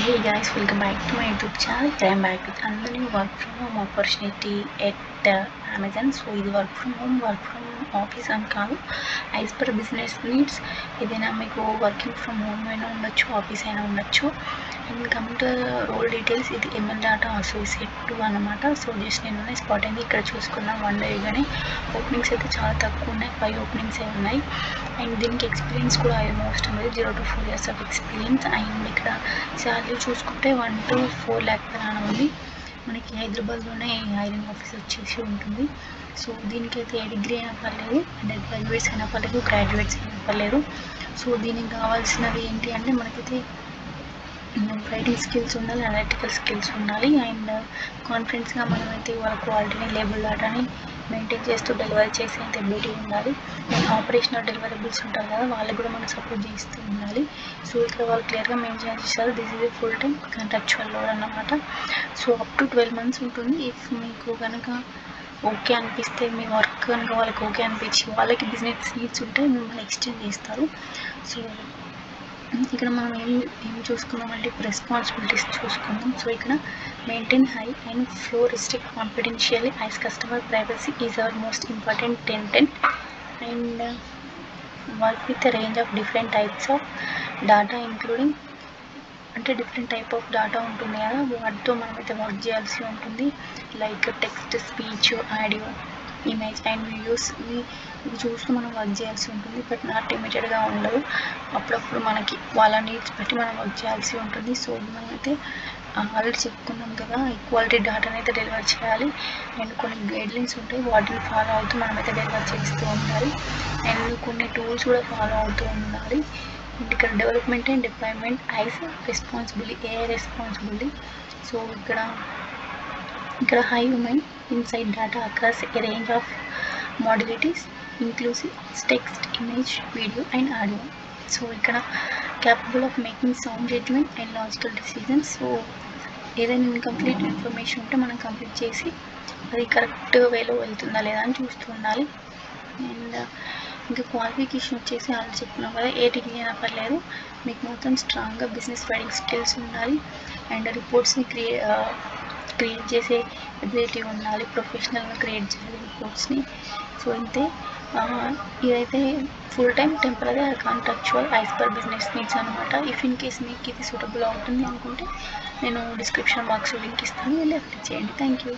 Hey guys, welcome back to my YouTube channel. I am back with another new work from home opportunity at Amazon. So ఇది work from home office అని కాదు, as per business needs ఏదైనా మీకు working from home అయినా ఉండొచ్చు, office అయినా ఉండొచ్చు. And coming to role details, ఇది ఎంఎల్ డేటా అసోసియేట్ 2 అన్నమాట. సో జస్ట్ నేను స్పాట్ అయింది ఇక్కడ చూసుకున్నాం. 1 day కానీ ఓపెనింగ్స్ అయితే చాలా తక్కువ ఉన్నాయి, 5 openings ఉన్నాయి. అండ్ దీనికి ఎక్స్పీరియన్స్ కూడా ఆల్మోస్ట్ ఉంది, 0 to 4 years of experience. And ఇక్కడ శాలరీ చూసుకుంటే 1 to 4 lakh per annum ఉంది. మనకి హైదరాబాద్లోనే హైరింగ్ ఆఫీస్ వచ్చేసి ఉంటుంది. సో దీనికైతే ఏ డిగ్రీ అయినా పర్లేదు, అండ్ గ్రాడ్యుయేట్స్ అయినా పర్లేదు, గ్రాడ్యుయేట్స్ అయినా పర్లేదు. సో దీనికి కావాల్సినవి ఏంటి అంటే మనకైతే రైటింగ్ స్కిల్స్ ఉండాలి, అనలిటికల్ స్కిల్స్ ఉండాలి. అండ్ కాన్ఫిడెన్స్గా మనమైతే వాళ్ళ క్వాలిటీని, లేబుల్ డేటాని మెయింటైన్ చేస్తూ డెలివరీ చేసేంత ఎబిలిటీ ఉండాలి. అండ్ ఆపరేషనల్ డెలివరబుల్స్ ఉంటారు కదా, వాళ్ళకి కూడా మనం సపోర్ట్ చేస్తూ ఉండాలి. సో ఇక్కడ వాళ్ళు క్లియర్గా మెన్షన్ చేస్తారు, this is a full time contractual load అన్నమాట. సో అప్ టు 12 months ఉంటుంది. ఇఫ్ మీకు కనుక ఓకే అనిపిస్తే, మీ వర్క్ కనుక వాళ్ళకి ఓకే అనిపించి వాళ్ళకి బిజినెస్ నీడ్స్ ఉంటే మిమ్మల్ని ఎక్స్టెండ్ చేస్తారు. సో ఇక్కడ మనం ఏం చూసుకున్నామంటే రెస్పాన్సిబిలిటీస్ చూసుకుందాం. సో ఇక్కడ maintain high and flow restrict confidentially as customer privacy is our most important content. And work with range of different types of data including, అంటే డిఫరెంట్ టైప్ ఆఫ్ డేటా ఉంటుంది కదా, వాటితో మనమైతే వర్క్ చేయాల్సి ఉంటుంది. Like text, speech, audio, image and videos, ఇవి చూస్తూ మనం వర్క్ చేయాల్సి ఉంటుంది. బట్ నాట్ లిమిటెడ్గా ఉండదు, అప్పుడప్పుడు మనకి వాళ్ళ నీడ్స్ బట్టి మనం వర్క్ చేయాల్సి ఉంటుంది. సో మనమైతే ఆల్రెడీ చెప్పుకున్నాం కదా, ఈక్వాలిటీ డేటాని అయితే డెలివర్ చేయాలి. అండ్ కొన్ని గైడ్లైన్స్ ఉంటాయి, వాటిని ఫాలో అవుతూ మనమైతే డెలివర్ చేస్తూ ఉండాలి. అండ్ కొన్ని టూల్స్ కూడా ఫాలో అవుతూ ఉండాలి. అండ్ ఇక్కడ development and deployment as responsibility, AI responsibility. So ఇక్కడ high human insight data across a range of modalities inclusive text, image, video and audio. So ఇక్కడ capable of making sound judgment and logical decisions. So ఏదైనా incomplete information ఉంటే మనం complete చేసి అది correct వేలో వెళ్తుందా లేదా అని చూస్తూ ఉండాలి. అండ్ ఇంకా క్వాలిఫికేషన్ వచ్చేసి వాళ్ళు చెప్తున్నాం కదా, ఏ డిగ్రీ అయినా పర్లేదు, మీకు మాత్రం స్ట్రాంగ్గా బిజినెస్ రైటింగ్ స్కిల్స్ ఉండాలి. అండ్ రిపోర్ట్స్ని క్రియేట్ చేసే ఎబిలిటీ ఉండాలి, ప్రొఫెషనల్గా క్రియేట్ చేయాలి రిపోర్ట్స్ని. సో ఇంతే. ఇదైతే full time temporary contractual as per business needs అనమాట. ఇఫ్ ఇన్ కేస్ మీకు ఇది సూటబుల్ అవుతుంది అనుకుంటే నేను డిస్క్రిప్షన్ బాక్స్లో లింక్ ఇస్తాను, వెళ్ళి అప్లై చేయండి. Thank you.